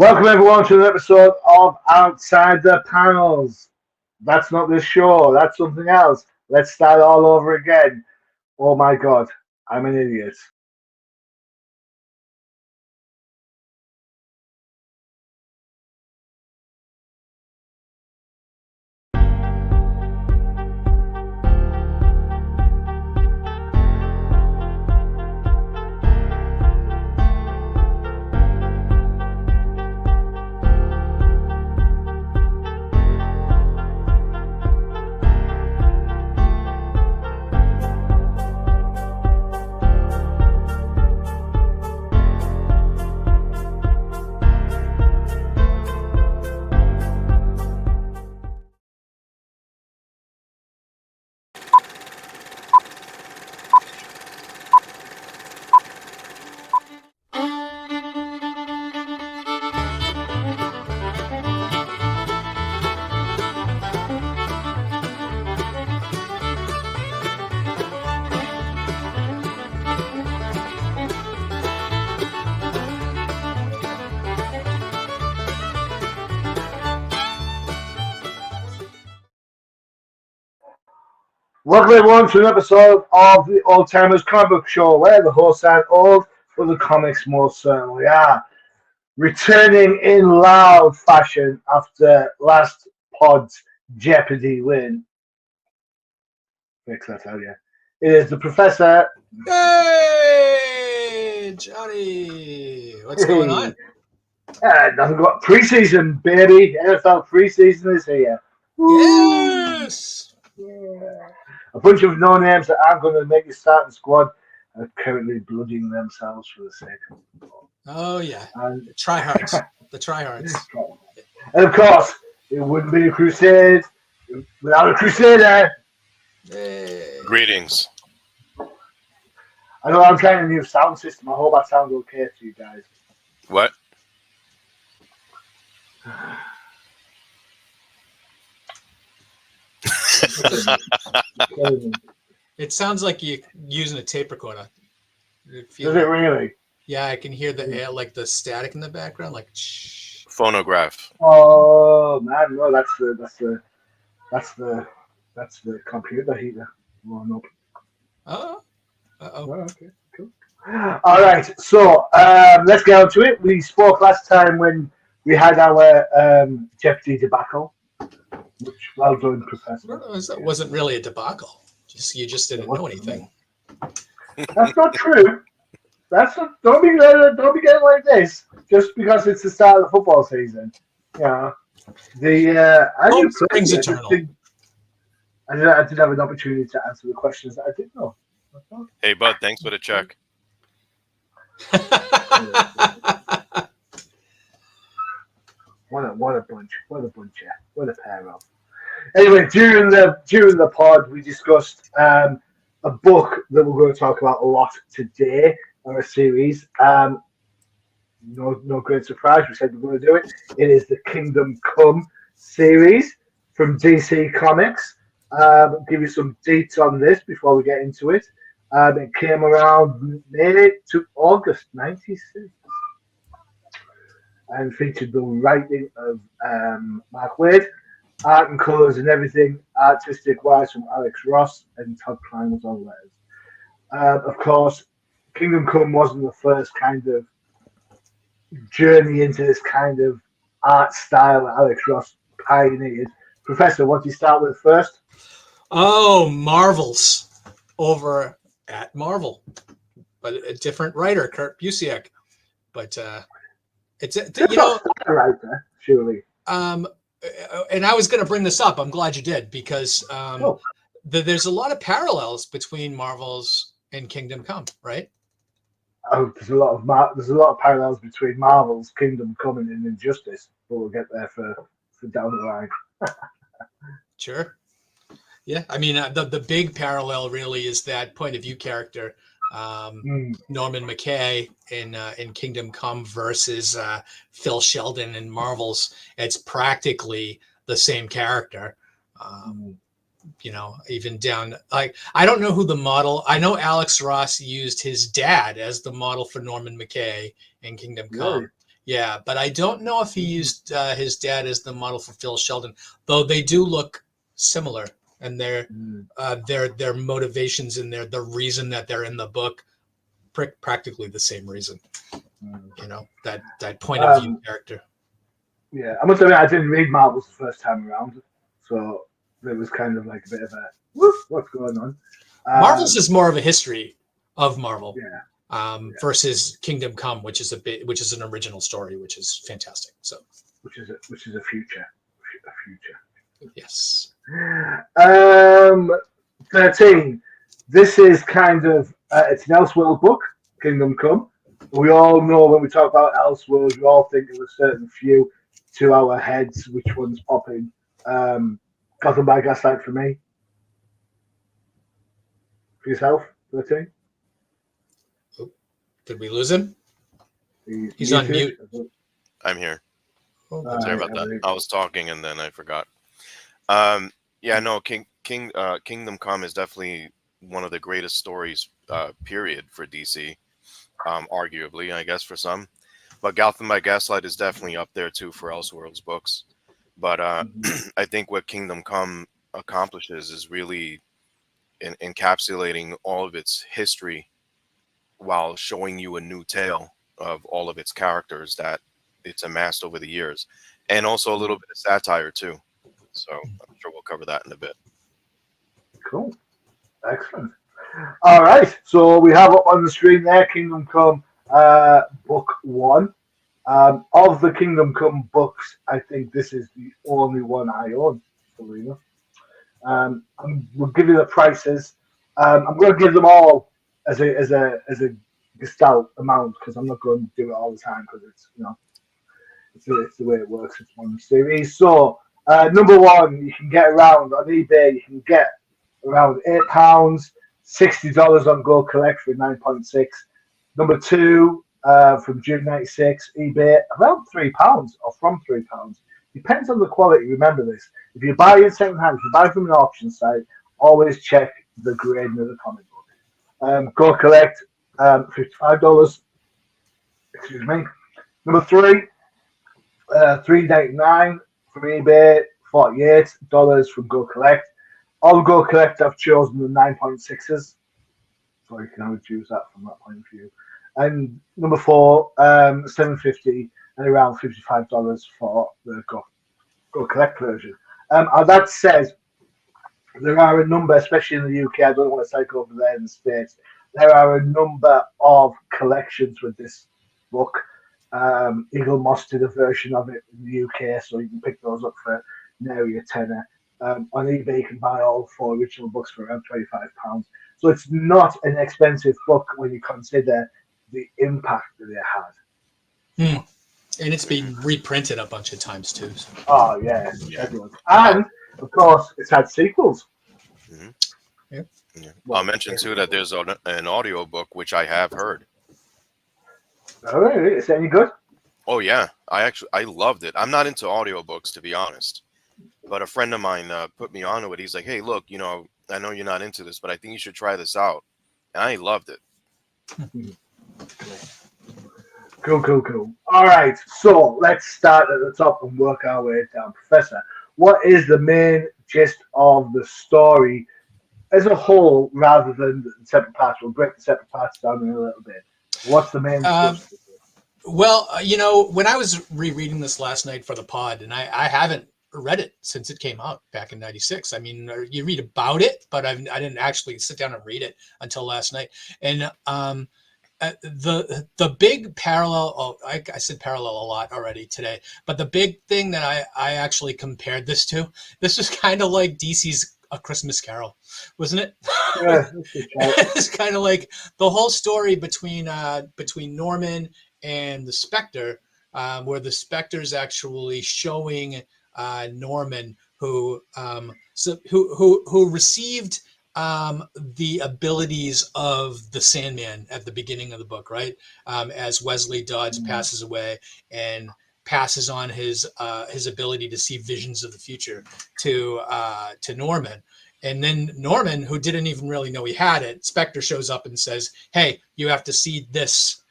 Welcome everyone to an episode of Outside the Panels. That's not this show, that's something else. Let's start all over again. Oh my god, I'm an idiot. Welcome everyone to an episode of the Ol'Timers Comic Book Show, where the hosts aren't old, but the comics most certainly are. Returning in loud fashion after last pod's Jeopardy win. Fix that, tell you. It is the Professor. Hey, Johnny! What's going on? Nothing got preseason, baby. NFL preseason is here. Yes! Yeah. A bunch of no names that aren't going to make the starting squad are currently bloodying themselves for the sake of football. Oh, yeah. And The tryhards. The tryhards. And of course, it wouldn't be a Crusade without a Crusader. Hey. Greetings. I know I'm trying a new sound system. I hope that sounds okay to you guys. What? It sounds like you're using a tape recorder. Does it really? Yeah, I can hear the like the static in the background, like shh. Phonograph. Oh man, no, that's the computer heater. Oh, no. Oh. Oh, okay, cool. All right, so let's get on to it. We spoke last time when we had our Jeopardy debacle. Which, well done, Professor. That wasn't really a debacle. You just didn't know anything. That's not true. Don't be getting like this just because it's the start of the football season. Yeah. Hope springs eternal. I did have an opportunity to answer the questions that I didn't know. Hey, bud, thanks for the check. What a bunch! What a pair of. Anyway, during the pod, we discussed a book that we're going to talk about a lot today, or a series. No great surprise. We said we're going to do it. It is the Kingdom Come series from DC Comics. Give you some deets on this before we get into it. It came around May to August '96. And featured the writing of Mark Waid, art and colours and everything, artistic wise from Alex Ross, and Todd Klein was on letters. Of course, Kingdom Come wasn't the first kind of journey into this kind of art style that Alex Ross pioneered. Professor, what do you start with first? Oh, Marvels over at Marvel, but a different writer, Kurt Busiek. But it's right there, surely. And I was going to bring this up. I'm glad you did because there's a lot of parallels between Marvels and Kingdom Come, right? Oh, there's a lot of parallels between Marvel's Kingdom Come and Injustice, but we'll get there for down the line. Sure. Yeah, I mean the big parallel really is that point of view character. Norman McKay in Kingdom Come versus Phil Sheldon in Marvels. It's practically the same character. Even down like I don't know who the model. I know Alex Ross used his dad as the model for Norman McKay in Kingdom Come, Yeah, but I don't know if he used his dad as the model for Phil Sheldon, though they do look similar, and their motivations and the reason that they're in the book, practically the same reason. You know, that point of view character. Yeah, I must admit I didn't read Marvels the first time around, so it was kind of like a bit of a what's going on. Marvel's is more of a history of Marvel. Yeah. Versus Kingdom Come, which is an original story, which is fantastic. So, which is a future. Yes. 13. This is kind of it's an Elseworld book, Kingdom Come. We all know when we talk about Elseworlds, we all think of a certain few to our heads. Which one's popping? Gotham by Gaslight for me. For yourself, 13. Did we lose him? He's on mute. I'm here. Oh, sorry about that. I was talking and then I forgot. Yeah, no, Kingdom Come is definitely one of the greatest stories, period, for DC. Arguably, I guess, for some. But Gotham by Gaslight is definitely up there too for Elseworlds books. But I think what Kingdom Come accomplishes is really encapsulating all of its history while showing you a new tale of all of its characters that it's amassed over the years, and also a little bit of satire too. So I'm sure we'll cover that in a bit. Cool. Excellent. All right. So we have up on the screen there Kingdom Come book 1. Of the Kingdom Come books, I think this is the only one I own, believe it. We'll give you the prices. I'm going to give them all as a gestalt amount because I'm not going to do it all the time because it's it's the way it works. It's one series. So number 1, you can get around on eBay. You can get around £8, $60 on Go Collect for 9.6. Number 2 from June '96, eBay around £3 or from £3. Depends on the quality. Remember this: if you buy it secondhand, if you buy from an auction site, always check the grading of the comic book. Go Collect, $55. Excuse me. Number 3, $3.99 from eBay, $48 from Go Collect. All Go Collect, I've chosen the 9.6s, so you can always choose that from that point of view. And number 4, $7.50 and around $55 for the Go Collect version. That says there are a number, especially in the UK. I don't want to take over there in the States. There are a number of collections with this book. Eagle Moss did a version of it in the UK, so you can pick those up for nearly a tenner. On eBay, you can buy all 4 original books for around £25. So it's not an expensive book when you consider the impact that it had. And it's been reprinted a bunch of times too. So. Oh yeah. And of course, it's had sequels. Mm-hmm. Yeah. I'll mention too that there's an audio book which I have heard. Oh, really? Is it any good? Oh yeah, I loved it. I'm not into audiobooks, to be honest, but a friend of mine put me onto it. He's like, "Hey, look, I know you're not into this, but I think you should try this out," and I loved it. Cool. All right, so let's start at the top and work our way down. Professor, what is the main gist of the story as a whole rather than the separate parts? We'll break the separate parts down in a little bit. What's the main gist? Well, when I was rereading this last night for the pod, and I haven't read it since it came out back in '96. I mean, you read about it, but I didn't actually sit down and read it until last night. And the big parallel, I said parallel a lot already today, but the big thing that I actually compared this to, this is kind of like DC's A Christmas Carol, wasn't it? Yeah, it's kind of like the whole story between Norman and the Spectre, where the Spectre's actually showing Norman who received the abilities of the Sandman at the beginning of the book, right? As Wesley Dodds passes away and passes on his ability to see visions of the future to Norman. And then Norman, who didn't even really know he had it, Spectre shows up and says, "Hey, you have to see this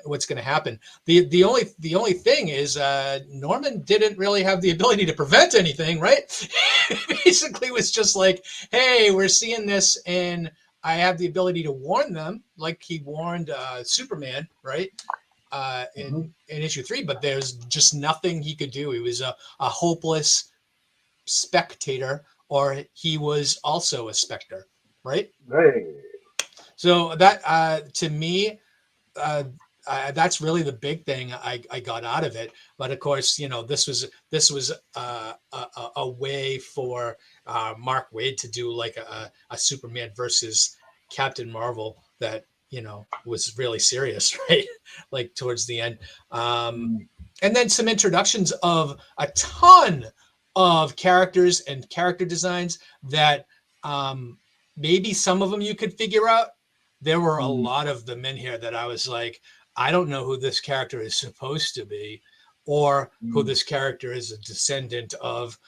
what's going to happen. The only thing is Norman didn't really have the ability to prevent anything, right? Basically was just like, hey, we're seeing this and I have the ability to warn them, like he warned Superman, right? In issue 3, but there's just nothing he could do. He was a hopeless spectator, or he was also a specter, right? Right. So that to me, that's really the big thing I got out of it. But of course, this was a way for Mark Waid to do like a Superman versus Captain Marvel that was really serious, right? Like towards the end, and then some introductions of a ton of characters and character designs that maybe some of them you could figure out. There were a lot of them in here that I was like, I don't know who this character is supposed to be, or who this character is a descendant of.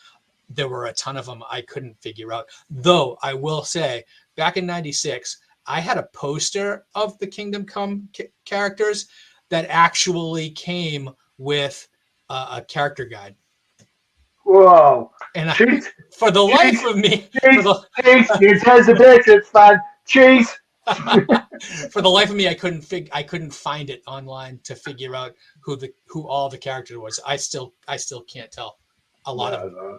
There were a ton of them I couldn't figure out. Though I will say, back in '96, I had a poster of the Kingdom Come characters that actually came with a character guide. Whoa. And Cheese. for the life of me, Cheese. You designated fan. Cheese. for the life of me, I couldn't find it online to figure out who all the characters was. I still can't tell a lot of them. No.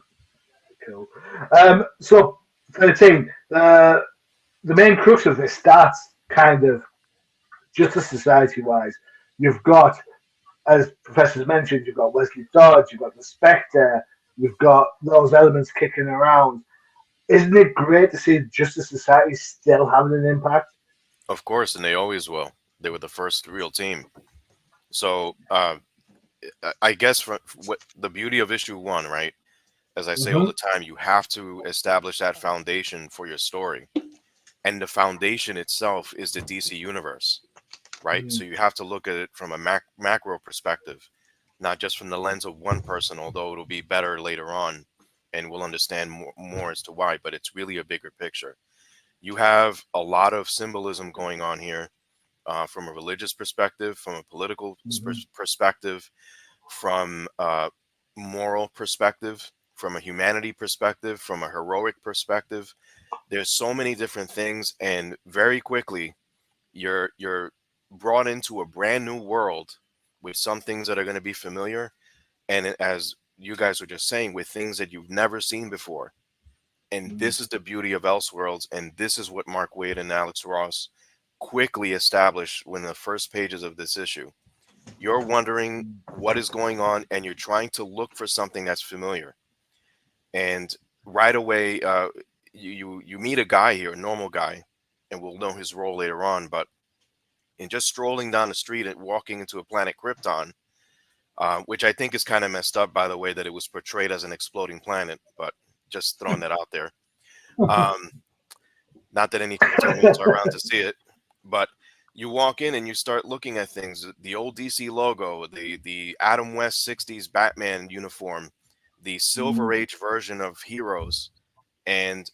Cool. So for the team, the main crux of this starts kind of Justice Society wise. You've got, as Professor's mentioned, you've got Wesley Dodge, you've got the Spectre, you've got those elements kicking around. Isn't it great to see Justice Society still having an impact? Of course, and they always will. They were the first real team. So I guess what the beauty of issue 1, right? As I say all the time, you have to establish that foundation for your story. And the foundation itself is the DC universe, right? So you have to look at it from a macro perspective, not just from the lens of one person, although it'll be better later on and we'll understand more as to why, but it's really a bigger picture. You have a lot of symbolism going on here from a religious perspective, from a political perspective, from a moral perspective, from a humanity perspective, from a heroic perspective. There's so many different things, and very quickly you're brought into a brand new world with some things that are going to be familiar, and as you guys were just saying, with things that you've never seen before. And this is the beauty of Elseworlds, and this is what Mark Waid and Alex Ross quickly established when the first pages of this issue. You're wondering what is going on, and you're trying to look for something that's familiar. And right away, you meet a guy here, a normal guy, and we'll know his role later on. But in just strolling down the street and walking into a planet Krypton, which I think is kind of messed up, by the way, that it was portrayed as an exploding planet, but just throwing that out there. Not that any Kryptonians are around to see it, but you walk in and you start looking at things. The old DC logo, the Adam West 60s Batman uniform, the Silver Age version of Heroes, and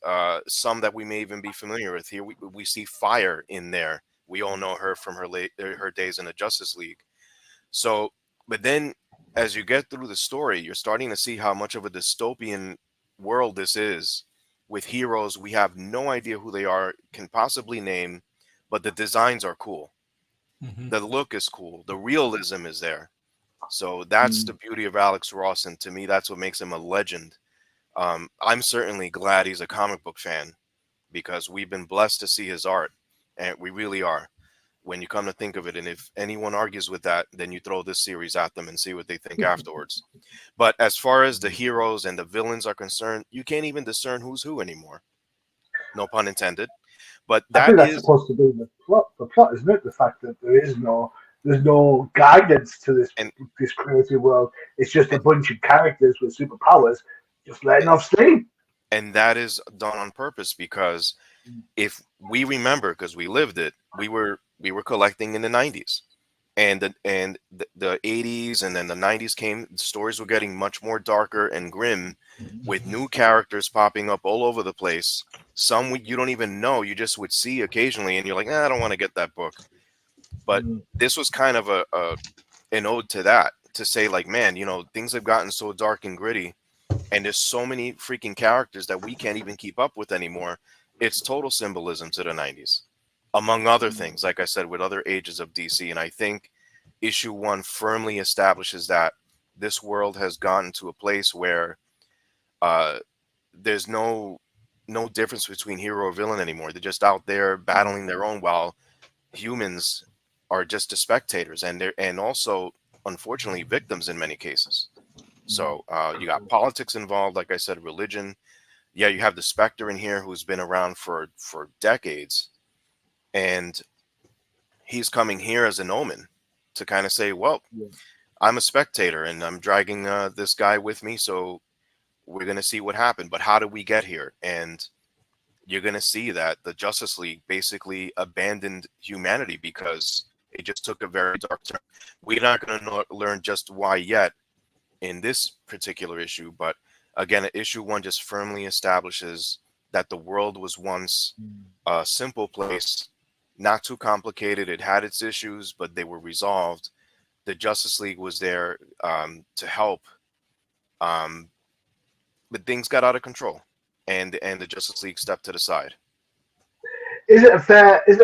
some that we may even be familiar with. Here we see Fire in there. We all know her from her days in the Justice League. So, but then as you get through the story, you're starting to see how much of a dystopian world this is, with heroes we have no idea who they are, can possibly name, but the designs are cool. The look is cool. The realism is there. So that's the beauty of Alex Ross, and to me, that's what makes him a legend. I'm certainly glad he's a comic book fan, because we've been blessed to see his art, and we really are. When you come to think of it, and if anyone argues with that, then you throw this series at them and see what they think afterwards. But as far as the heroes and the villains are concerned, you can't even discern who's who anymore. No pun intended. But I think that's supposed to be the plot. The plot, isn't it? The fact that there's no guidance to this crazy world. It's just a bunch of characters with superpowers just letting off steam. And that is done on purpose, because if we remember, because we lived it, we were collecting in the 90s, and the 80s, and then the 90s came. The stories were getting much more darker and grim, with new characters popping up all over the place. Some you don't even know, you just would see occasionally, and you're like, I don't want to get that book. But this was kind of an ode to that, to say like, man, you know, things have gotten so dark and gritty, and there's so many freaking characters that we can't even keep up with anymore. It's total symbolism to the 90s, among other things, like I said, with other ages of DC. And I think issue 1 firmly establishes that this world has gotten to a place where there's no difference between hero or villain anymore. They're just out there battling their own, while humans are just the spectators, and they're, and also unfortunately victims in many cases. So you got politics involved, like I said, religion. Yeah, you have the Spectre in here, who's been around for decades, and he's coming here as an omen to kind of say, well, I'm a spectator and I'm dragging this guy with me, so we're going to see what happened. But how did we get here? And you're going to see that the Justice League basically abandoned humanity because it just took a very dark turn. We're not going to learn just why yet in this particular issue, but again, issue 1 just firmly establishes that the world was once a simple place, not too complicated. It had its issues, but they were resolved. The Justice League was there to help, but things got out of control, and the Justice League stepped to the side. Is it a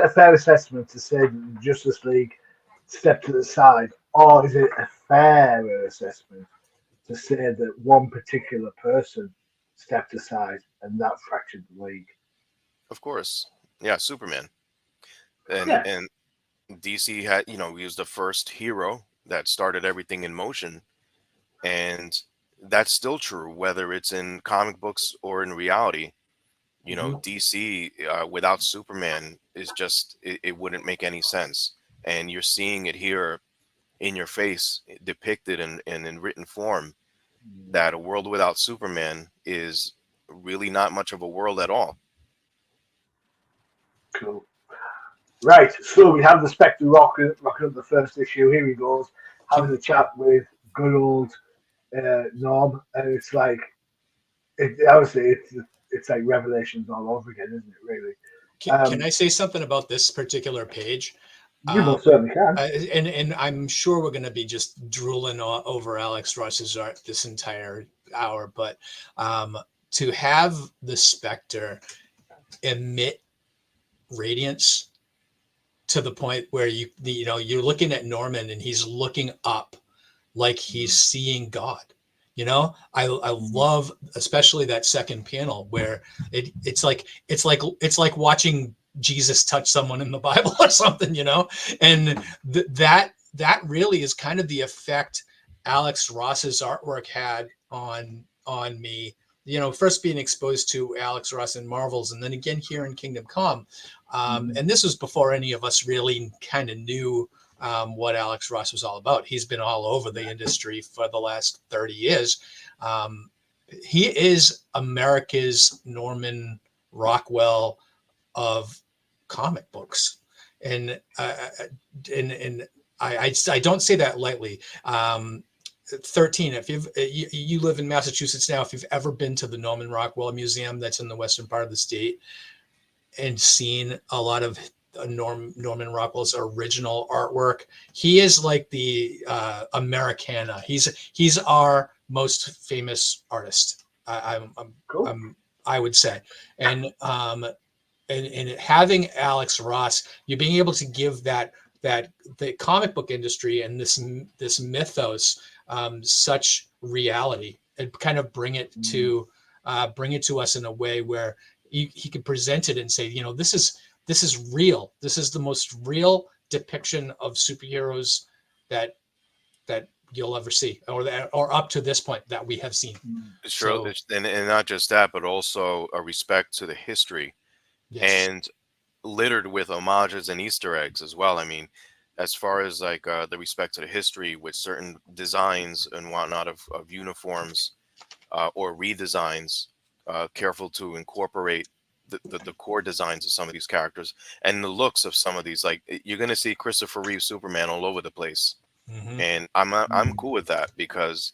fair assessment to say that the Justice League stepped to the side, or is it a fairer assessment to say that one particular person stepped aside and that fractured the league? Of course, yeah, Superman, and Yeah. and DC had, you know, he was the first hero that started everything in motion, and that's still true whether it's in comic books or in reality. You know, DC without Superman is just, it wouldn't make any sense, and you're seeing it here in your face, depicted in written form, that a world without Superman is really not much of a world at all. Cool. Right, so we have the Spectre rocking up the first issue. Here he goes, having a chat with good old Norm, and it's like, obviously, it's like Revelations all over again, isn't it? Really. Can I say something about this particular page? You most certainly can. And I'm sure we're going to be just drooling over Alex Ross's art this entire hour, but to have the Spectre emit radiance to the point where you're looking at Norman and he's looking up like he's seeing God. You know, I love especially that second panel where it's like watching Jesus touch someone in the Bible or something, you know, and that really is kind of the effect Alex Ross's artwork had on me. You know, first being exposed to Alex Ross in Marvels, and then again here in Kingdom Come, and this was before any of us really kind of knew what Alex Ross was all about. He's been all over the industry for the last 30 years. He is America's Norman Rockwell of comic books, and I don't say that lightly. 13, if you live in Massachusetts now, if you've ever been to the Norman Rockwell Museum that's in the western part of the state and seen a lot of Norman Rockwell's original artwork, he is like the Americana. He's our most famous artist. I would say, and having Alex Ross, you being able to give that the comic book industry and this mythos such reality, and kind of bring it to us in a way where he could present it and say, you know, this is real. This is the most real depiction of superheroes that you'll ever see, or up to this point that we have seen. Sure, so, and not just that, but also a respect to the history, yes, and littered with homages and Easter eggs as well. I mean, as far as like the respect to the history with certain designs and whatnot of uniforms or redesigns, careful to incorporate the core designs of some of these characters and the looks of some of these. Like, you're going to see Christopher Reeve Superman all over the place. And I'm cool with that, because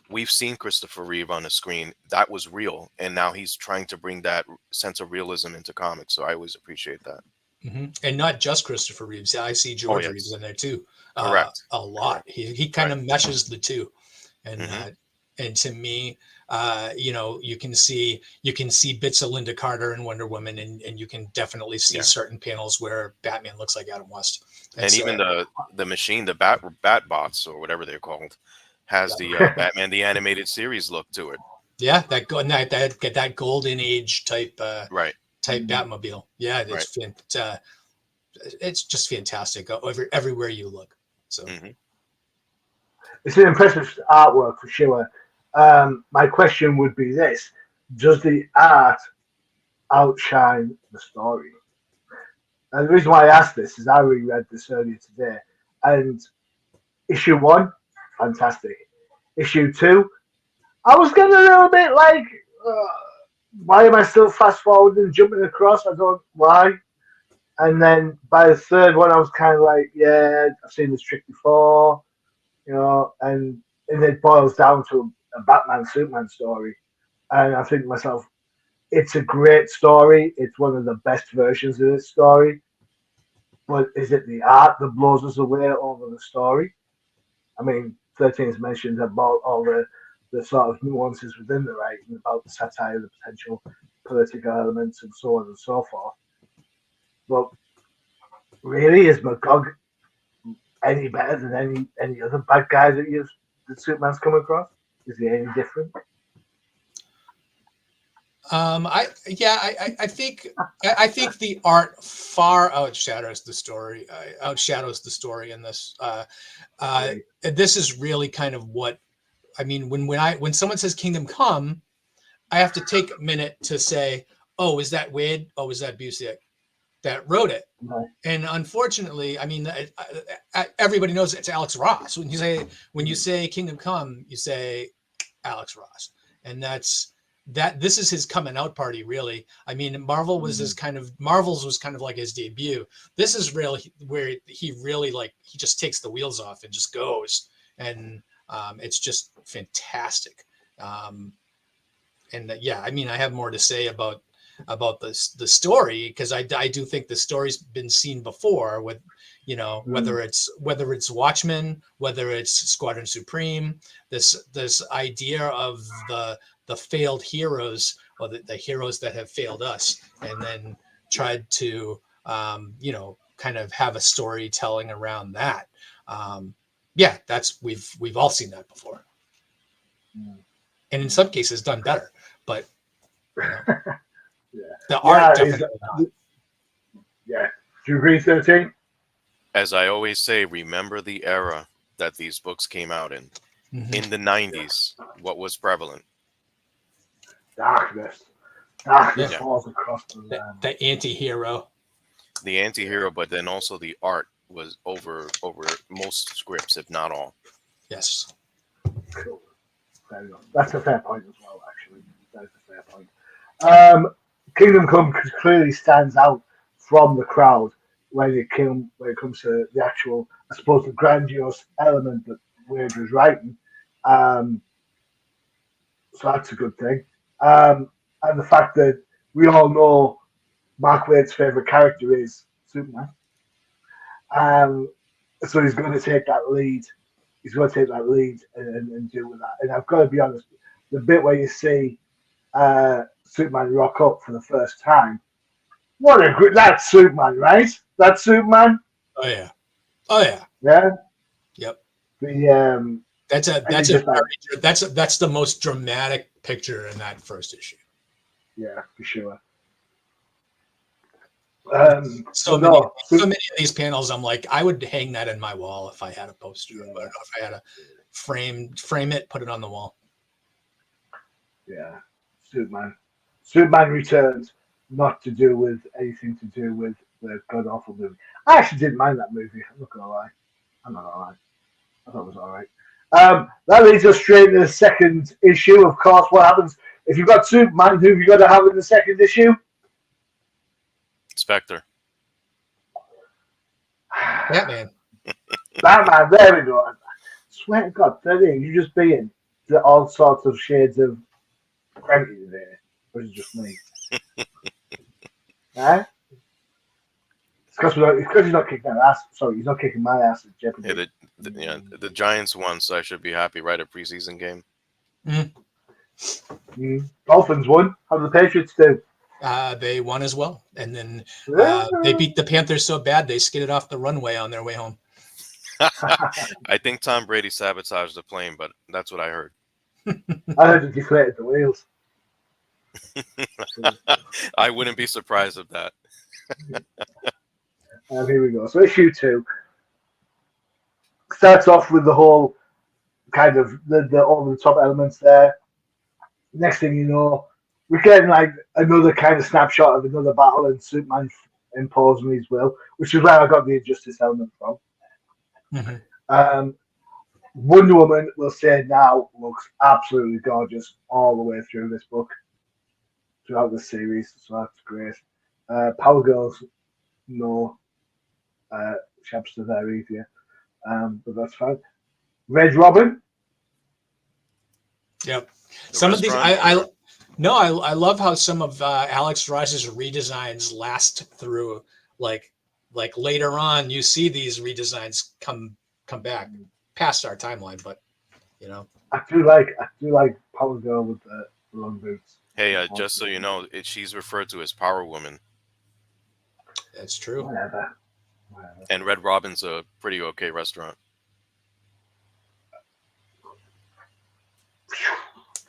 we've seen Christopher Reeve on the screen. That was real. And now he's trying to bring that sense of realism into comics. So I always appreciate that. And not just Christopher Reeves. I see George Reeves in there too. Correct. A lot. He kind of meshes the two, and to me, you can see bits of Linda Carter and Wonder Woman, and you can definitely see certain panels where Batman looks like Adam West. And even the machine, the bat bots or whatever they're called, has the Batman the Animated Series look to it. Yeah, that golden age type Batmobile. Yeah, it's just fantastic everywhere you look. So it's an impressive artwork for sure. My question would be this: does the art outshine the story? And the reason why I asked this is I reread this earlier today, and issue 1, fantastic. Issue 2, I was getting a little bit like, why am I still fast forwarding and jumping across? I don't why. And then by the third one, I was kind of like, yeah, I've seen this trick before, and it boils down to a Batman Superman story. And I think to myself, it's a great story. It's one of the best versions of this story. But is it the art that blows us away over the story? I mean, 13 has mentioned about all the sort of nuances within the writing, about the satire, the potential political elements, and so on and so forth. But really, is Magog any better than any other bad guy that Superman's come across? Is he any different? I think the art far outshadows the story. In this. This is really kind of what I mean when someone says Kingdom Come, I have to take a minute to say, oh, is that Waid? Oh, is that Busiek that wrote it? Right. And unfortunately, I mean, everybody knows it's Alex Ross. When you say Kingdom Come, you say Alex Ross, and this is his coming out party, really. I mean, Marvel's was kind of like his debut. This is really where he really he just takes the wheels off and just goes, and it's just fantastic. I mean, I have more to say about the story, because I do think the story's been seen before with, whether it's Watchmen, whether it's Squadron Supreme, this idea of the failed heroes, or the heroes that have failed us, and then tried to kind of have a storytelling around that. We've all seen that before, and in some cases done better, but the art definitely not. Yeah. Do you agree, 13? As I always say, remember the era that these books came out in. In the 90s, what was prevalent? Darkness falls across the anti-hero. The anti-hero, but then also the art was over most scripts, if not all. Yes. Cool. Fair enough. That's a fair point as well, actually. That is a fair point. Kingdom Come clearly stands out from the crowd when it comes to the actual, I suppose, the grandiose element that Waid was writing. So that's a good thing. And the fact that we all know Mark Waid's favourite character is Superman. So he's going to take that lead. He's going to take that lead and deal with that. And I've got to be honest, the bit where you see Superman rock up for the first time, that's Superman, right? That's Superman. Oh yeah. Yeah. Yep. That's the most dramatic picture in that first issue. Yeah, for sure. So many of these panels, I'm like, I would hang that in my wall if I had a poster. Yeah. If I had a frame it, put it on the wall. Yeah, Superman Returns, not to do with anything to do with the god awful movie. I actually didn't mind that movie. I'm not gonna lie. I thought it was all right. That leads us straight to the second issue. Of course, what happens if you've got Superman? Who have you got to have in the second issue? Spectre. Batman. Batman. There we go. I swear to God, 13. You just being all sorts of shades of cranky there, or is it just me? Huh? Because he's not kicking our ass. Sorry, he's not kicking my ass at Jeopardy. Yeah, the Giants won, so I should be happy, right? A preseason game. Dolphins won. How did the Patriots do? They won as well, and then Yeah. they beat the Panthers so bad they skidded off the runway on their way home. I think Tom Brady sabotaged the plane, but that's what I heard. I heard he deflated the wheels. I wouldn't be surprised of that. Here we go. So issue 2 starts off with the whole kind of the over the top elements there. Next thing you know, we're getting like another kind of snapshot of another battle and Superman imposing his will, which is where I got the injustice element from. Wonder Woman, we'll say now, looks absolutely gorgeous all the way through this book, throughout the series, so that's great. Power Girls, no chapter there either, but that's fine. Red Robin. Yep. Some of these, I love how some of Alex Ross's redesigns last through like later on. You see these redesigns come back past our timeline, but you know, I do like Power Girl with the long boots. Hey, just so you know, she's referred to as Power Woman. That's true. Whatever. And Red Robin's a pretty okay restaurant.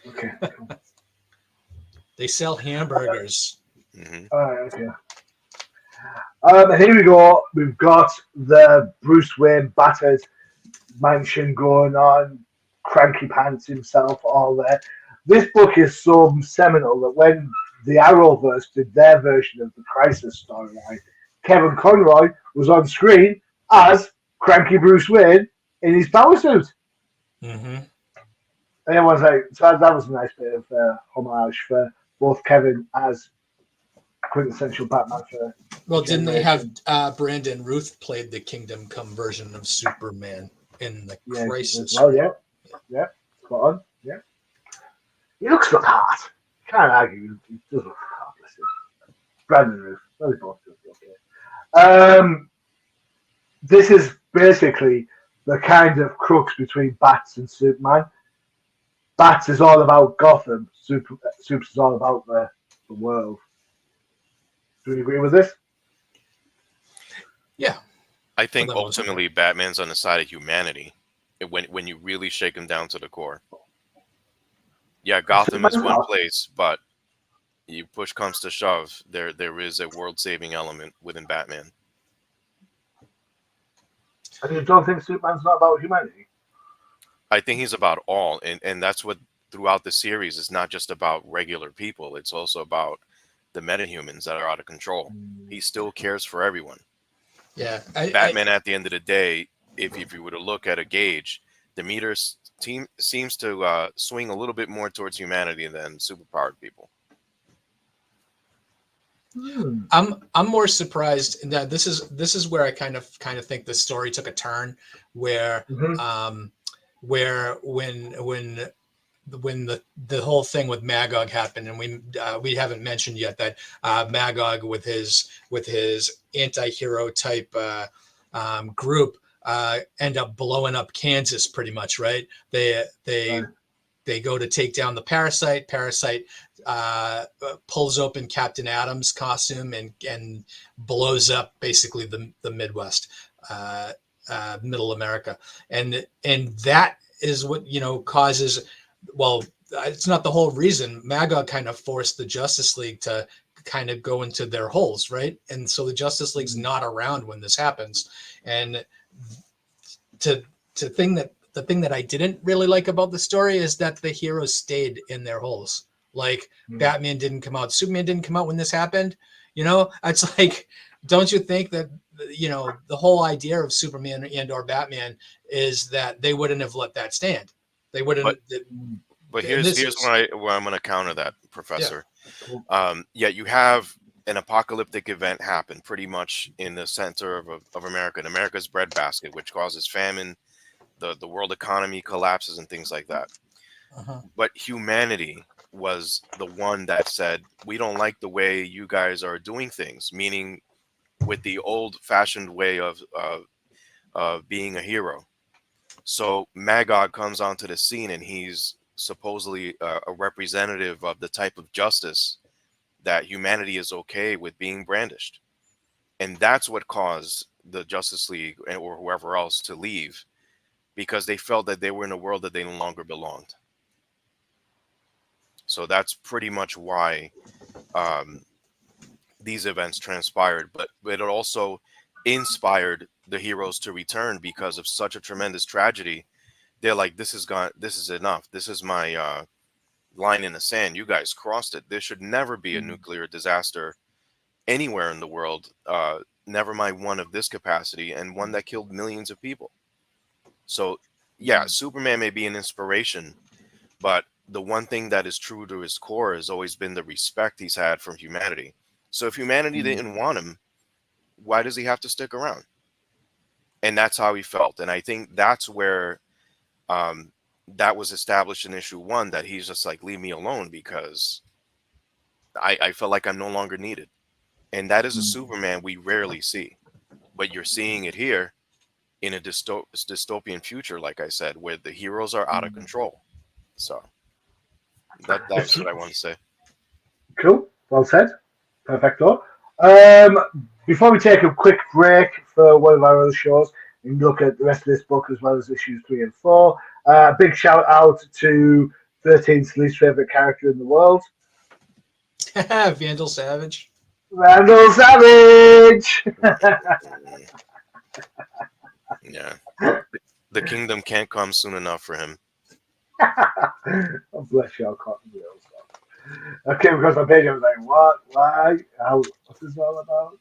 Okay. They sell hamburgers. Mm-hmm. All right. Okay. Here we go. We've got the Bruce Wayne battered mansion going on. Cranky Pants himself, all there. This book is so seminal that when the Arrowverse did their version of the Crisis storyline, Kevin Conroy was on screen as Cranky Bruce Wayne in his power suit. Mm-hmm. And everyone's like, so that was a nice bit of homage for both Kevin as quintessential Batman. Didn't they have Brandon Ruth played the Kingdom Come version of Superman in the Crisis? Well, yeah, spot on. Yeah, he looks the part. Can't argue. He does look the part. Brandon Ruth. Well, they both do okay. This is basically the kind of crux between Bats and Superman. Bats is all about Gotham. Super's is all about the world. Do you agree with this? Yeah. I think ultimately Batman's on the side of humanity when you really shake him down to the core. Yeah, Gotham is one place, but you push comes to shove, there is a world-saving element within Batman. And you don't think Superman's not about humanity? I think he's about all, and that's what throughout the series is not just about regular people. It's also about the metahumans that are out of control. He still cares for everyone. Yeah, Batman at the end of the day, if you were to look at a gauge, the meter seems to swing a little bit more towards humanity than superpowered people. I'm more surprised that this is where I kind of think the story took a turn where where when the whole thing with Magog happened, and we haven't mentioned yet that Magog with his anti-hero type group end up blowing up Kansas pretty much, right? They go to take down the Parasite. Parasite pulls open Captain Adam's costume and blows up basically the Midwest, Middle America, and that is what causes. Well, it's not the whole reason. Magog kind of forced the Justice League to kind of go into their holes, right? And so the Justice League's not around when this happens. And the thing that I didn't really like about the story is that the heroes stayed in their holes. Like Batman didn't come out, Superman didn't come out when this happened. It's like, don't you think that the whole idea of Superman and or Batman is that they wouldn't have let that stand? They wouldn't. But here's where I'm going to counter that, Professor. Yeah, you have an apocalyptic event happen pretty much in the center of America, in America's breadbasket, which causes famine. The world economy collapses and things like that. But humanity was the one that said, we don't like the way you guys are doing things, meaning with the old-fashioned way of being a hero. So Magog comes onto the scene, and he's supposedly a representative of the type of justice that humanity is okay with being brandished. And that's what caused the Justice League or whoever else to leave, because they felt that they were in a world that they no longer belonged. So that's pretty much why these events transpired. But it also inspired the heroes to return because of such a tremendous tragedy. They're like, this is enough. This is my line in the sand. You guys crossed it. There should never be a nuclear disaster anywhere in the world, never mind one of this capacity, and one that killed millions of people. So yeah, Superman may be an inspiration, but the one thing that is true to his core has always been the respect he's had from humanity. So if humanity didn't want him, why does he have to stick around? And that's how he felt. And I think that's where that was established in issue 1, that he's just like, leave me alone, because I felt like I'm no longer needed. And that is a Superman we rarely see. But you're seeing it here in a dystopian future, like I said, where the heroes are out of control. So that's what I want to say. Cool. Well said. Perfecto. Before we take a quick break for one of our other shows and look at the rest of this book as well as issues 3 and 4, big shout out to 13's least favorite character in the world, Vandal Savage. Randall Savage. Yeah. The kingdom can't come soon enough for him. Oh, bless your cotton wheels. Okay, because my page, I was like, what? Why? How? What's this all about?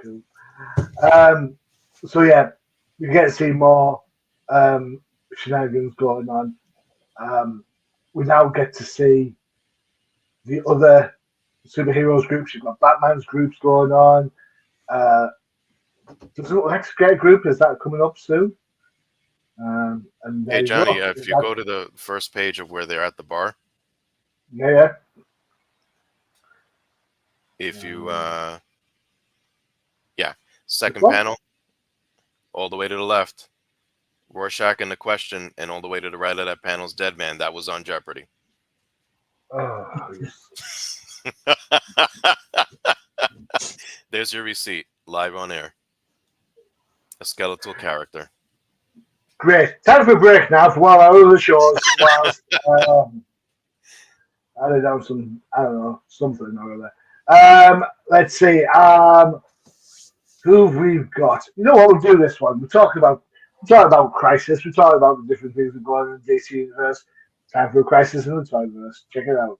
Cool. So yeah, you get to see more shenanigans going on. We now get to see the other superheroes groups. You've got Batman's groups going on. There's an X-Gate group. Is that coming up soon? And Hey Johnny, if you go to the first page of where they're at the bar, yeah. if you second panel, all the way to the left, Rorschach and the question, and all the way to the right of that panel's Deadman. That was on Jeopardy. Oh, yes. There's your receipt, live on air. A skeletal character. Great. Time for a break now for one of our other shows. Whilst, I don't know, something or other. Let's see. Who have we got? You know what? We'll do this one. We're talking about Crisis. We're talking about the different things that go on in the DC universe. Time for a Crisis in the Toyverse. Check it out.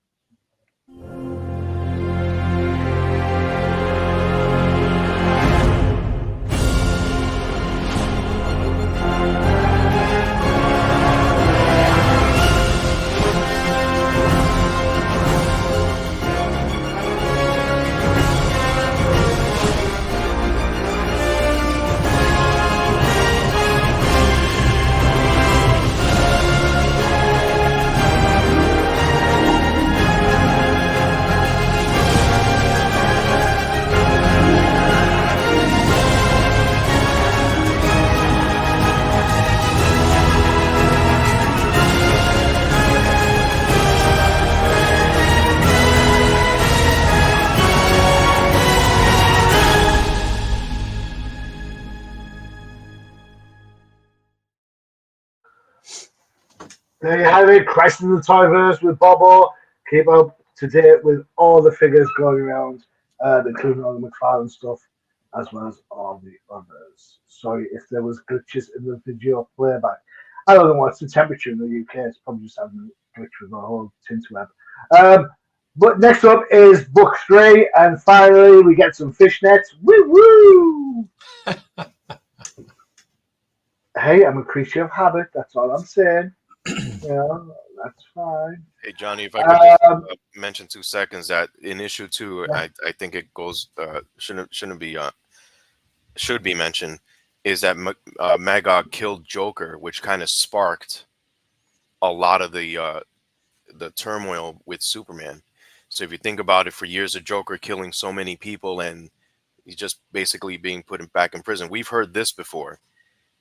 There you have it, Crisis in the Toyverse with Bobo. Keep up to date with all the figures going around, including all the McFarlane stuff, as well as all the others. Sorry if there was glitches in the video playback. I don't know what's the temperature in the UK. It's probably just having a glitch with the whole Tinterweb. But next up is book 3, and finally we get some fishnets. Woo woo! Hey, I'm a creature of habit. That's all I'm saying. Yeah, that's fine. Hey Johnny, if I could just mention 2 seconds that in issue 2, yeah. I think it goes should be mentioned, is that Magog killed Joker, which kind of sparked a lot of the turmoil with Superman. So if you think about it, for years, the Joker killing so many people and He's just basically being put back in prison. We've heard this before,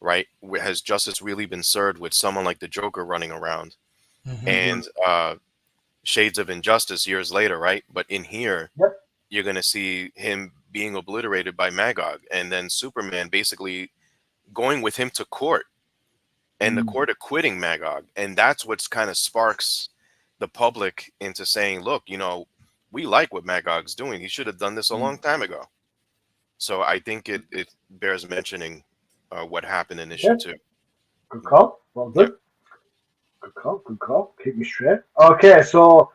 right? Has justice really been served with someone like the Joker running around and shades of injustice years later, right? But in here, Yep. you're going to see him being obliterated by Magog, and then Superman basically going with him to court, and the court acquitting Magog. And that's what's kind of sparks the public into saying, look, you know, we like what Magog's doing. He should have done this a long time ago. So I think it bears mentioning what happened in issue 2. Good call. Well done. Yep. Good call. Good call. Keep me straight. Okay, so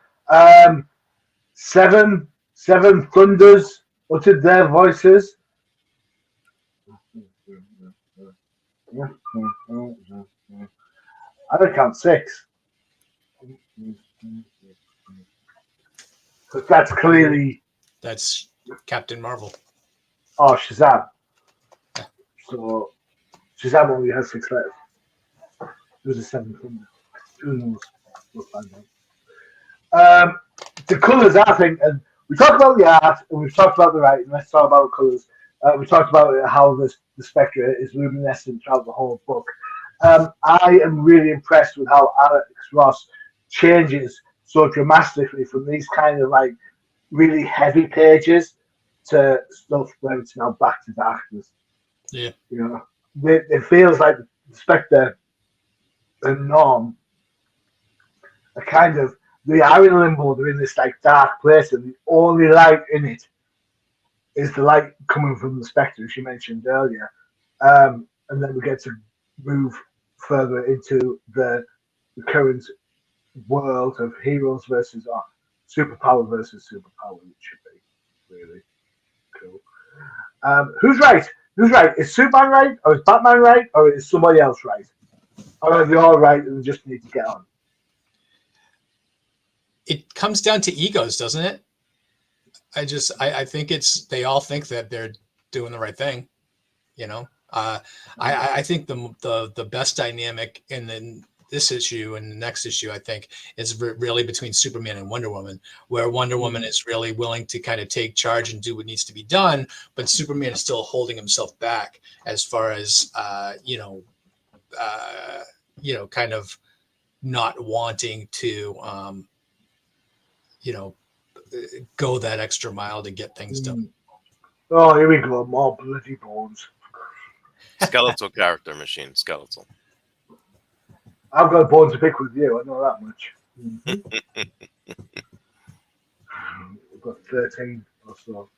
seven thunders uttered their voices. I don't count 6. Because that's clearly That's Captain Marvel. oh Shazam. So Shazam only has 6 letters. There's a 7 thunder. Who knows? We'll find out. The colours, I think, and we talked about the art and we've talked about the writing. Let's talk about the colours. We talked about how the Spectre is luminescent throughout the whole book. I am really impressed with how Alex Ross changes so dramatically from these kind of like really heavy pages to stuff where it's now back to darkness. Yeah. You know, it feels like the Spectre and Norm are kind of, they are in limbo, they're in this like dark place, and the only light in it is the light coming from the Spectre, as you mentioned earlier. And then we get to move further into the current world of heroes versus superpower versus superpower, which should be really cool. Who's right? Who's right? Is Superman right, or is Batman right, or is somebody else right? Or are they all right and they just need to get on? It comes down to egos, doesn't it? I think they all think that they're doing the right thing, you know. I think the best dynamic in this issue and the next issue, I think, is really between Superman and Wonder Woman, where Wonder Woman is really willing to kind of take charge and do what needs to be done, but Superman is still holding himself back as far as kind of not wanting to go that extra mile to get things done. Oh, here we go, more bloody bones. Skeletal character machine, skeletal. I've got bones to pick with you, I know that much. I've got 13 or so.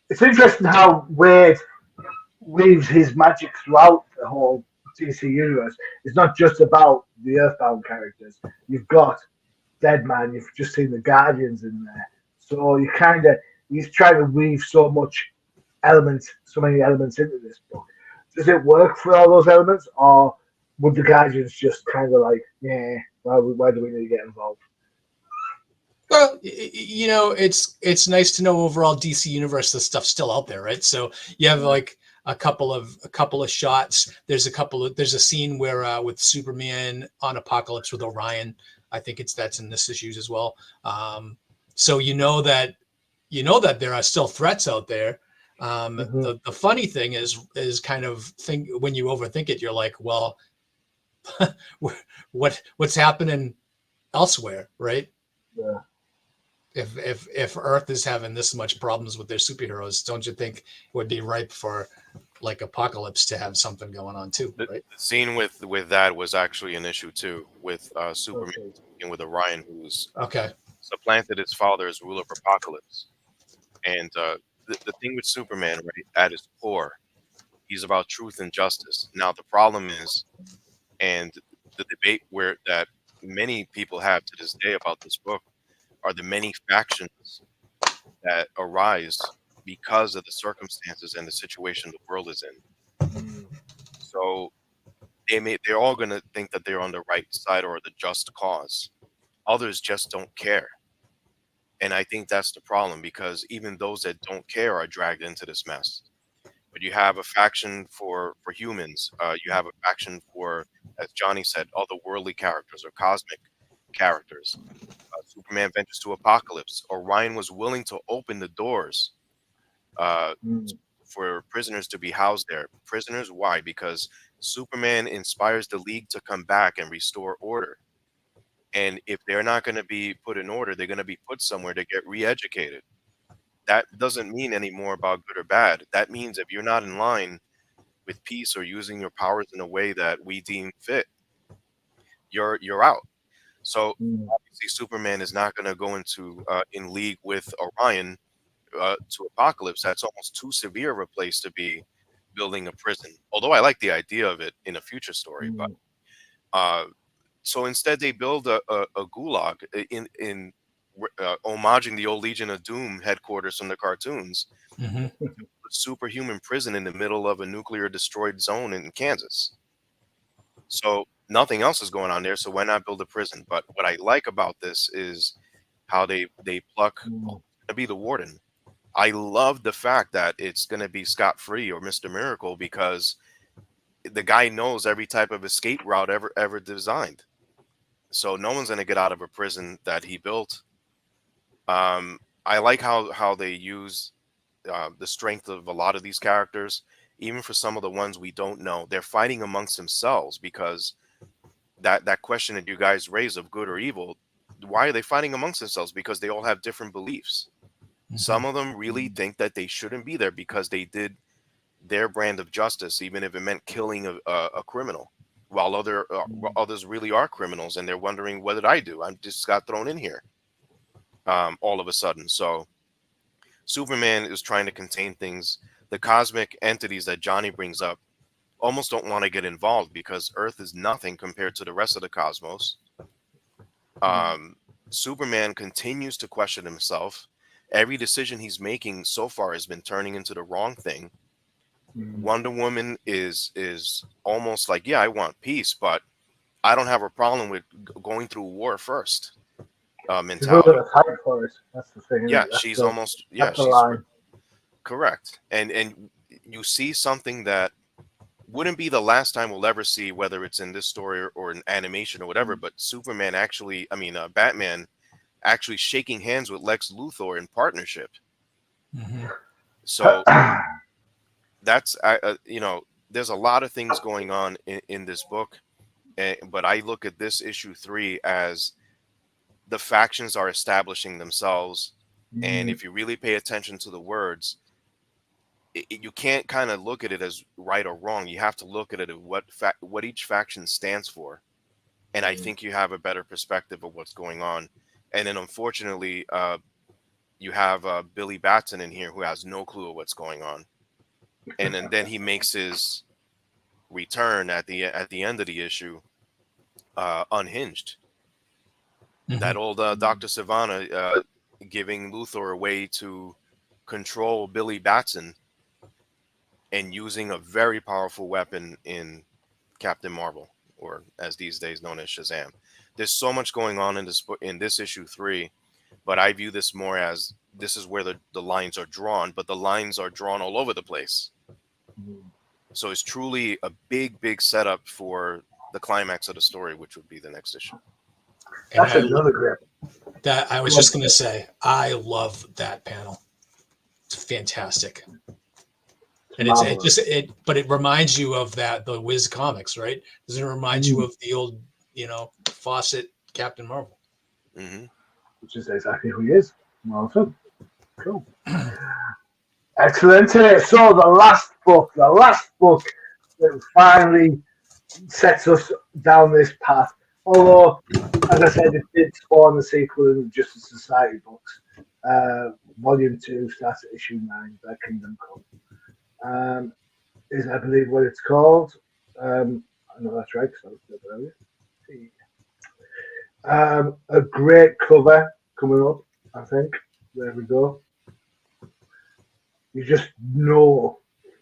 It's interesting how Waid weaves his magic throughout the whole DC universe. It's not just about the Earthbound characters. You've got Deadman, you've just seen the Guardians in there. So he's trying to weave so many elements into this book. Does it work for all those elements, or would the Guardians just kind of like, yeah, why do we need to get involved? Well, it's nice to know overall DC universe, the stuff's still out there, right? So you have like a couple of shots. There's a scene where with Superman on Apocalypse with Orion. I think that's in this issues as well. So you know that there are still threats out there. The funny thing is kind of when you overthink it, you're like, well, what's happening elsewhere, right? Yeah. If Earth is having this much problems with their superheroes, don't you think it would be ripe for like Apocalypse to have something going on too? Right? The scene with that was actually an issue too, with Superman and with Orion, who's supplanted his father as ruler of Apocalypse. And the thing with Superman, right, at his core, he's about truth and justice. Now the problem is, and the debate that many people have to this day about this book, are the many factions that arise because of the circumstances and the situation the world is in. So they're all going to think that they're on the right side or the just cause. Others just don't care. And I think that's the problem, because even those that don't care are dragged into this mess. But you have a faction for humans. You have a faction for, as Johnny said, otherworldly characters or cosmic characters. Superman ventures to Apocalypse. Orion was willing to open the doors uh, for prisoners to be housed there. Prisoners, why? Because Superman inspires the League to come back and restore order. And if they're not going to be put in order, they're going to be put somewhere to get re-educated. That doesn't mean any more about good or bad. That means if you're not in line with peace or using your powers in a way that we deem fit, you're out. So obviously, Superman is not going to go into in league with Orion to Apocalypse. That's almost too severe of a place to be building a prison. Although I like the idea of it in a future story, but so instead they build a gulag in homaging the old Legion of Doom headquarters from the cartoons. Mm-hmm. A superhuman prison in the middle of a nuclear destroyed zone in Kansas. So nothing else is going on there. So why not build a prison? But what I like about this is how they pluck to be the warden. I love the fact that it's going to be Scott-Free or Mr. Miracle because the guy knows every type of escape route ever designed. So no one's going to get out of a prison that he built. I like how they use the strength of a lot of these characters, even for some of the ones we don't know. They're fighting amongst themselves because that question that you guys raise of good or evil, why are they fighting amongst themselves? Because they all have different beliefs. Some of them really think that they shouldn't be there because they did their brand of justice, even if it meant killing a criminal, while others really are criminals and they're wondering, what did I do? I just got thrown in here all of a sudden. So Superman is trying to contain things. The cosmic entities that Johnny brings up almost don't want to get involved because Earth is nothing compared to the rest of the cosmos. Superman continues to question himself. Every decision he's making so far has been turning into the wrong thing. Wonder Woman is almost like, yeah, I want peace, but I don't have a problem with going through war first. Mentality. Fight for it. That's the thing. Yeah, That's she's the, almost that's the she's line. correct. And you see something that wouldn't be the last time we'll ever see, whether it's in this story or in animation or whatever. But Superman actually, Batman actually shaking hands with Lex Luthor in partnership. So that's there's a lot of things going on in this book, but I look at this issue 3 as the factions are establishing themselves, and if you really pay attention to the words, you can't kind of look at it as right or wrong. You have to look at it at what each faction stands for, and I think you have a better perspective of what's going on. And then unfortunately, you have Billy Batson in here who has no clue of what's going on, and then he makes his return at the end of the issue, unhinged. That old Dr. Sivana giving Luthor a way to control Billy Batson and using a very powerful weapon in Captain Marvel, or as these days known as Shazam. There's so much going on in this issue 3, but I view this more as this is where the lines are drawn, but the lines are drawn all over the place. So it's truly a big setup for the climax of the story, which would be the next issue. That's another grip. That I was just going to say, I love that panel. It's fantastic. And but it reminds you of the Wiz comics, right? Doesn't it remind you of the old, Fawcett Captain Marvel? Which is exactly who he is. Awesome. Cool. Excellent. So the last book that finally sets us down this path. Although, as I said, it did spawn the sequel in the Justice Society books. Volume 2 starts at issue 9 by Kingdom Come. Is, I believe, what it's called. I know that's right because I looked it up earlier. A great cover coming up, I think. There we go. You just know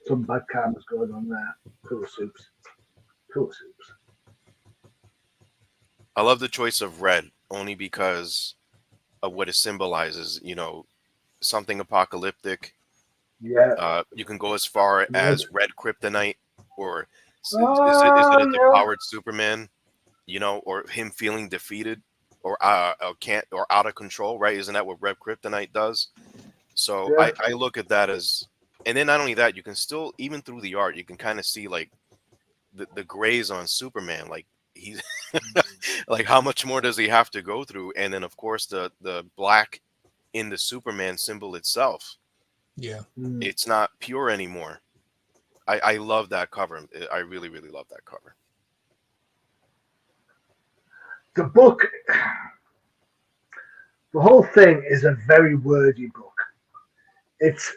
some bad karma's going on there. Cool soups. I love the choice of red only because of what it symbolizes, something apocalyptic. Yeah. You can go as far as red kryptonite, or is it a devoured Superman, or him feeling defeated, can't or out of control, right? Isn't that what Red Kryptonite does? So Yeah. I look at that as, and then not only that, you can still, even through the art, you can kind of see like the grays on Superman, like he's like how much more does he have to go through? And then of course the black in the Superman symbol itself, Yeah. it's not pure anymore. I love that cover. I really, really love that cover. The book, the whole thing is a very wordy book. I asked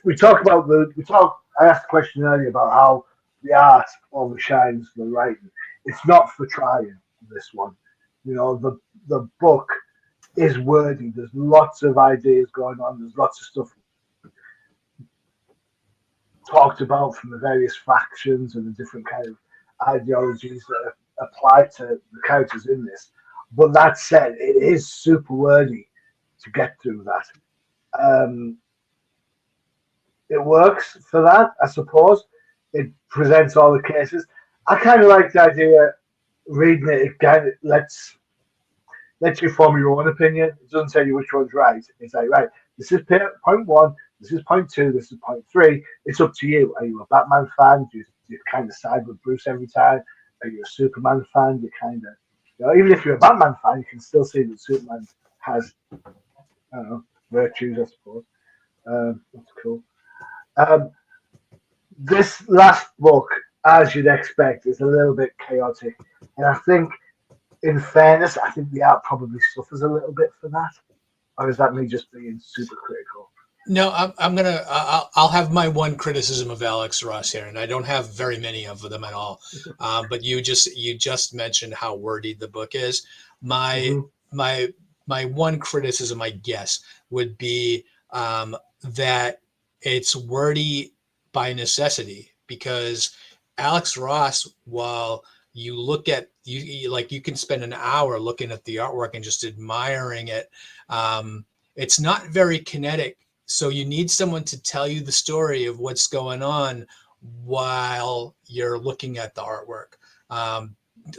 a question earlier about how the art overshines the writing. It's not for trying, this one. The book is wordy. There's lots of ideas going on. There's lots of stuff talked about from the various factions and the different kind of ideologies that are applied to the characters in this. But that said, it is super wordy to get through that. Um, it works for that, I suppose. It presents all the cases. I kind of like the idea reading it. It kind of lets you form your own opinion. It doesn't tell you which one's right. It's like, right, this is point one, this is point two, this is point three. It's up to you. Are you a Batman fan? Do you kind of side with Bruce every time? Are you a Superman fan? You kind of, even if you're a Batman fan, you can still see that Superman has, I don't know, virtues, I suppose. That's cool. Um, this last book, as you'd expect, is a little bit chaotic. And I think, in fairness, I think the art probably suffers a little bit for that. Or is that me just being super critical? No, I'll have my one criticism of Alex Ross here, and I don't have very many of them at all. But you just mentioned how wordy the book is. My Mm-hmm. my one criticism, I guess, would be that it's wordy by necessity, because Alex Ross, while you look at like you can spend an hour looking at the artwork and just admiring it, it's not very kinetic. So you need someone to tell you the story of what's going on while you're looking at the artwork.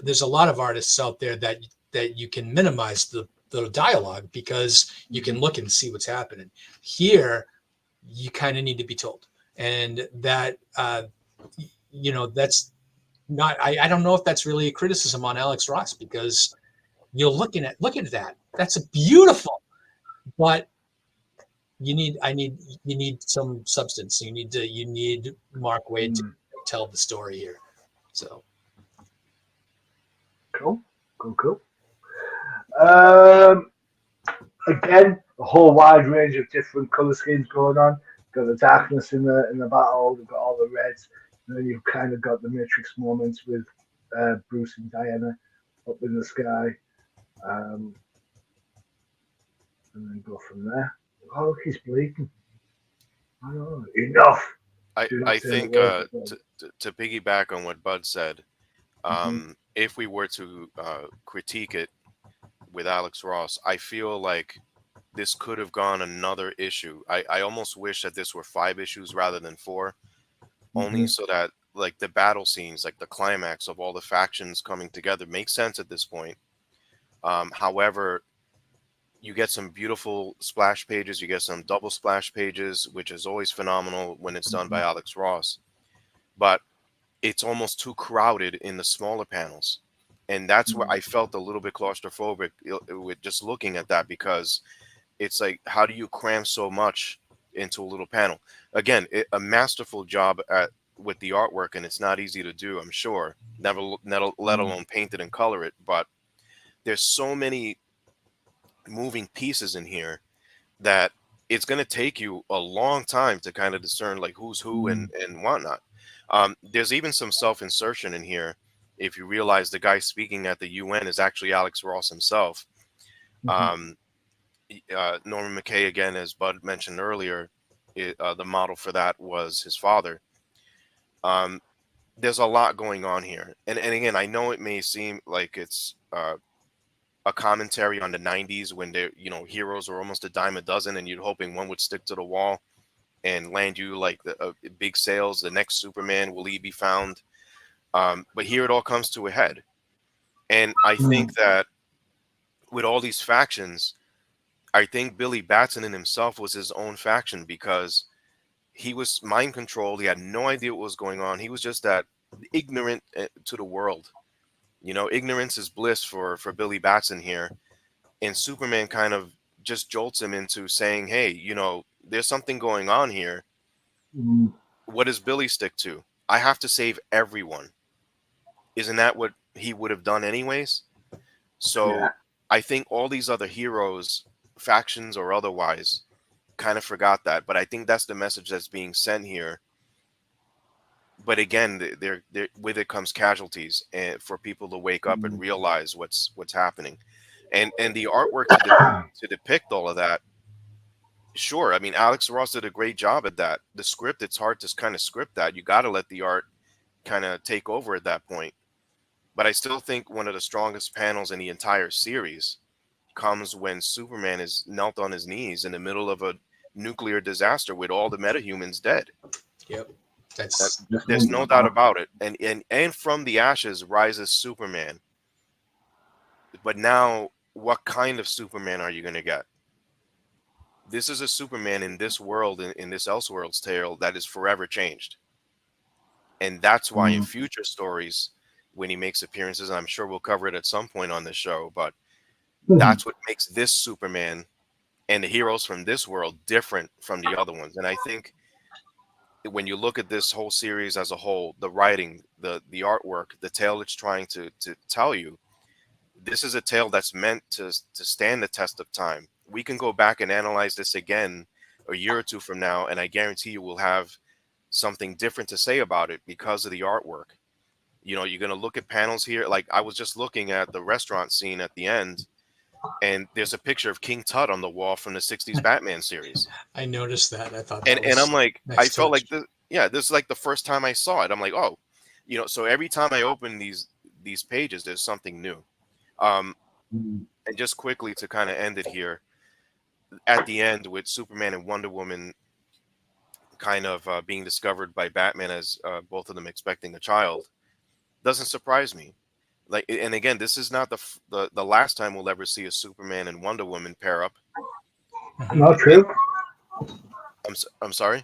There's a lot of artists out there that you can minimize the dialogue because you can look and see what's happening. Here, you kind of need to be told, and that that's not. I don't know if that's really a criticism on Alex Ross, because you're look at that. That's beautiful, but you need some substance. You need Mark Waid to tell the story here. So Cool. Um, Again, a whole wide range of different color schemes going on. Got the darkness in the battle. We've got all the reds, and then you've kind of got the Matrix moments with Bruce and Diana up in the sky, and then go from there. Oh, look, he's bleeding. Oh, enough. I think to piggyback on what Bud said, if we were to critique it with Alex Ross, I feel like this could have gone another issue. I almost wish that this were 5 issues rather than 4, only so that like the battle scenes, like the climax of all the factions coming together, makes sense at this point. However, you get some beautiful splash pages, you get some double splash pages, which is always phenomenal when it's done by Alex Ross. But it's almost too crowded in the smaller panels. And that's where I felt a little bit claustrophobic with just looking at that, because it's like, how do you cram so much into a little panel? Again, a masterful job with the artwork, and it's not easy to do, I'm sure, let alone paint it and color it. But there's so many moving pieces in here that it's going to take you a long time to kind of discern like who's who and whatnot. There's even some self-insertion in here. If you realize the guy speaking at the UN is actually Alex Ross himself. Norman McKay, again, as Bud mentioned earlier, the model for that was his father. There's a lot going on here. And again, I know it may seem like it's a commentary on the 90s when heroes were almost a dime a dozen and you're hoping one would stick to the wall and land you like the big sales. The next Superman, will he be found? But here it all comes to a head. And I think that with all these factions, I think Billy Batson in himself was his own faction because he was mind controlled. He had no idea what was going on. He was just that ignorant to the world. You know, ignorance is bliss for Billy Batson here. And Superman kind of just jolts him into saying, hey, you know, there's something going on here. Mm. What does Billy stick to? I have to save everyone. Isn't that what he would have done anyways? So Yeah. I think all these other heroes, factions or otherwise, kind of forgot that. But I think that's the message that's being sent here. But again, there with it comes casualties, and for people to wake up and realize what's happening, and the artwork to depict all of that. Sure, I mean Alex Ross did a great job at that. The script, it's hard to kind of script that. You got to let the art kind of take over at that point. But I still think one of the strongest panels in the entire series comes when Superman is knelt on his knees in the middle of a nuclear disaster with all the metahumans dead. Yep. There's no doubt about it. And from the ashes rises Superman. But now, what kind of Superman are you going to get? This is a Superman in this world, in this Elseworlds tale, that is forever changed. And that's why in future stories, when he makes appearances, and I'm sure we'll cover it at some point on this show, but that's what makes this Superman and the heroes from this world different from the other ones. And I think when you look at this whole series as a whole, the writing, the artwork, the tale it's trying to tell you, this is a tale that's meant to stand the test of time. We can go back and analyze this again a year or two from now, and I guarantee you we'll have something different to say about it because of the artwork. You know, you're going to look at panels here. Like I was just looking at the restaurant scene at the end, and there's a picture of King Tut on the wall from the 60s Batman series. I noticed that. I thought that and I'm like, nice I felt touch. like this is like the first time I saw it. I'm like, oh, you know, so every time I open these pages, there's something new. And just quickly to kind of end it here, at the end with Superman and Wonder Woman kind of being discovered by Batman as both of them expecting a child, doesn't surprise me. Like, and again, this is not the last time we'll ever see a Superman and Wonder Woman pair up. Not true. I'm sorry.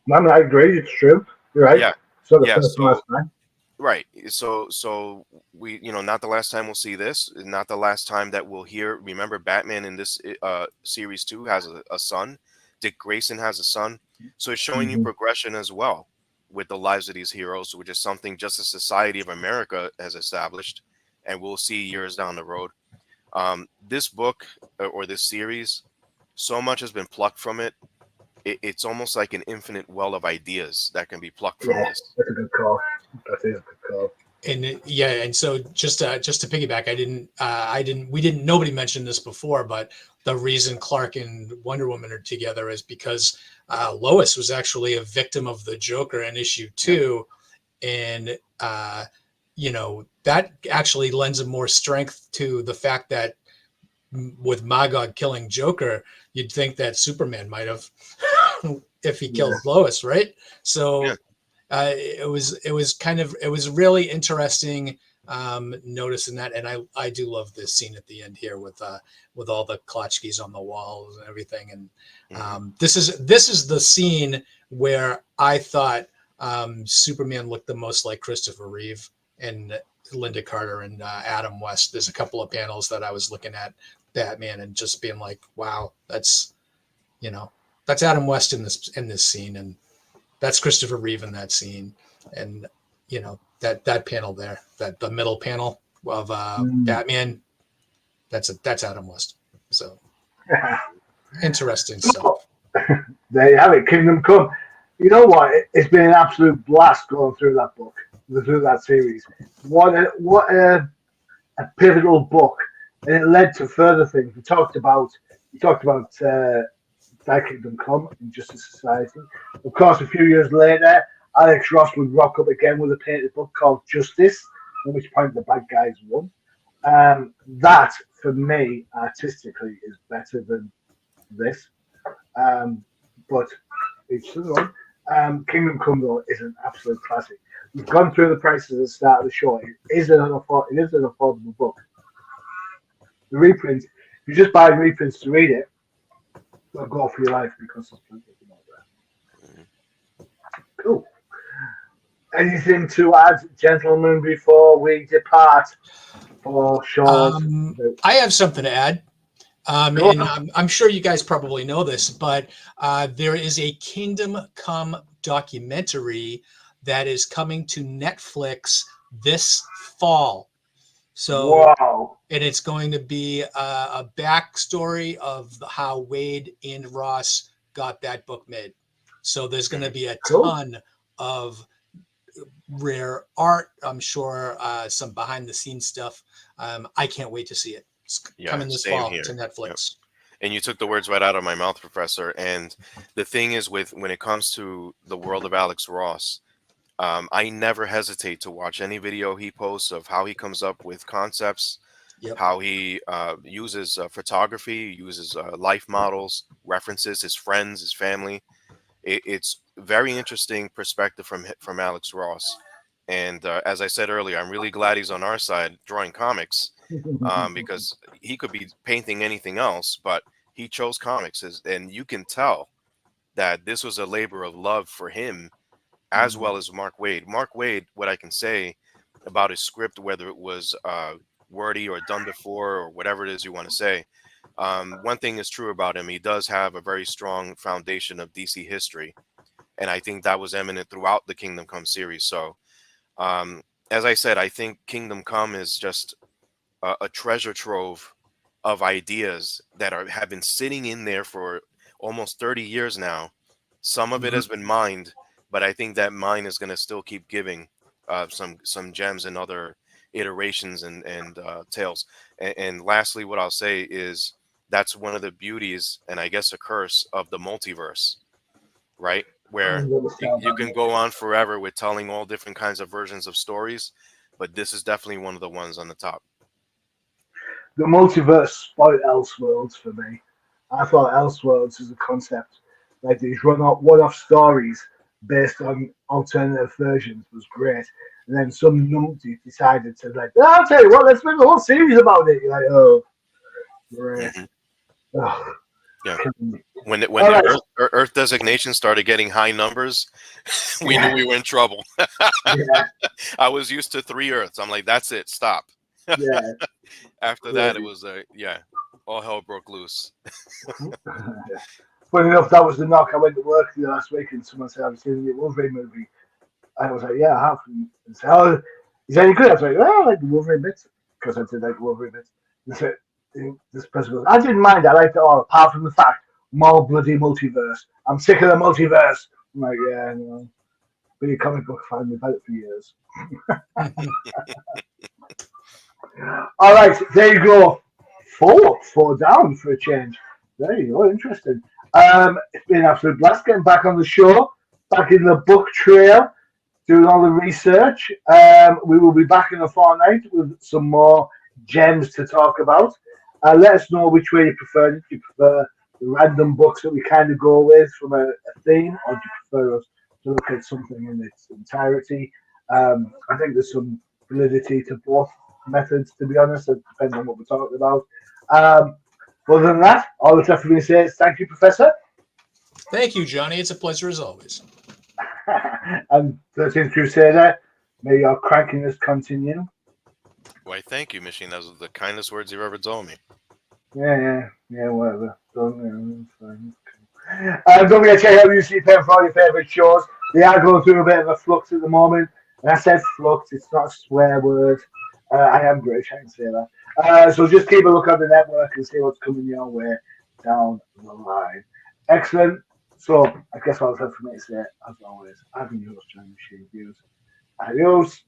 No, I agree. It's true. You're right. Yeah. So the Yeah. first and last time. Right. So we, you know, not the last time we'll see this, not the last time that we'll hear. Remember, Batman in this series 2 has a son. Dick Grayson has a son. So it's showing you progression as well with the lives of these heroes, which is something just the Society of America has established, and we'll see years down the road. This book or this series, so much has been plucked from it. It's almost like an infinite well of ideas that can be plucked from this. That's a good call. That is a good call. And and so just to piggyback, nobody mentioned this before, but the reason Clark and Wonder Woman are together is because Lois was actually a victim of the Joker in issue 2, and you know, that actually lends a more strength to the fact that with Magog killing Joker, you'd think that Superman might have if he killed Lois, right? So it was really interesting noticing that, and I do love this scene at the end here with all the Klotchkis on the walls and everything, and this is the scene where I thought Superman looked the most like Christopher Reeve and Linda Carter and Adam West. There's a couple of panels that I was looking at Batman and just being like, wow, that's Adam West in this scene, and that's Christopher Reeve in that scene, and you know that panel there, that the middle panel of Batman, that's Adam West. So interesting stuff. There you have it, Kingdom Come. You know what? It's been an absolute blast going through that book, through that series. What a pivotal book, and it led to further things. We talked about that Kingdom Come, Injustice Society. Of course, a few years later, Alex Ross would rock up again with a painted book called Justice, at which point the bad guys won. That, for me, artistically, is better than this. But each to their own. Kingdom Come, though, is an absolute classic. We've gone through the prices at the start of the show. It is an affordable book. The reprints, if you just buy reprints to read it, they'll go for your life because there's plenty of them out there. Cool. Anything to add, gentlemen, before we depart for shores? I have something to add. Sure. And I'm sure you guys probably know this, but there is a Kingdom Come documentary that is coming to Netflix this fall. So, Wow. and it's going to be a backstory of how Waid and Ross got that book made. So there's going to be a Cool. ton of rare art. I'm sure some behind the scenes stuff. I can't wait to see it. It's coming this same fall here. to Netflix. And you took the words right out of my mouth, Professor. And the thing is, when it comes to the world of Alex Ross, I never hesitate to watch any video he posts of how he comes up with concepts, how he uses photography, uses life models, references his friends, his family. It's very interesting perspective from Alex Ross. And as I said earlier, I'm really glad he's on our side drawing comics, because he could be painting anything else, but he chose comics, and you can tell that this was a labor of love for him, as well as Mark Waid. Mark Waid, what I can say about his script, whether it was wordy or done before or whatever it is you want to say, one thing is true about him. He does have a very strong foundation of DC history, and I think that was eminent throughout the Kingdom Come series. So, as I said, I think Kingdom Come is just a treasure trove of ideas that have been sitting in there for almost 30 years now. Some of it has been mined, but I think that mine is going to still keep giving some gems and other iterations and tales. And lastly, what I'll say is that's one of the beauties, and I guess a curse, of the multiverse, right? Where you can go on forever with telling all different kinds of versions of stories, but this is definitely one of the ones on the top. The multiverse spoiled Elseworlds for me. I thought Elseworlds as a concept, like these one-off stories based on alternative versions, was great. And then some numpty decided to I'll tell you what, let's make a whole series about it. You're like, oh, great. Oh. Yeah. When All right. Earth designation started getting high numbers, we knew we were in trouble. Yeah. I was used to 3 Earths. I'm like, that's it, stop. Yeah. After that, it was all hell broke loose. Funny enough, that was the knock. I went to work the last week and someone said, I've seen the Wolverine movie. And I was like, yeah, I have. And said, oh, is that any good? I was like, well, I like the Wolverine bits. Because I did like the Wolverine bits. And so, this person goes, I didn't mind. I liked it all, apart from the fact, more bloody multiverse. I'm sick of the multiverse. I'm like, yeah, no. Been a comic book fan, we've had it for years. All right, there you go. Four down for a change. There you go, interesting. It's been an absolute blast getting back on the show, back in the book trail, doing all the research. We will be back in a fortnight with some more gems to talk about. Let us know which way you prefer. Do you prefer the random books that we kind of go with from a theme, or do you prefer us to look at something in its entirety? I think there's some validity to both methods, to be honest. It depends on what we're talking about. Other than that, all that's left for me to say is thank you, Professor. Thank you, Johnny. It's a pleasure as always. And 13th Crusader, may your crankiness continue. Why, thank you, Machine. Those are the kindest words you've ever told me. Yeah, whatever. Don't forget to check out UCPen for all your favourite shows. They are going through a bit of a flux at the moment. And I said flux, it's not a swear word. I am British, I can say that. So just keep a look on the network and see what's coming your way down the line. Excellent. So I guess all that's left for me to say, as always, I've been your host, Johnny Machine Hughes. Adios.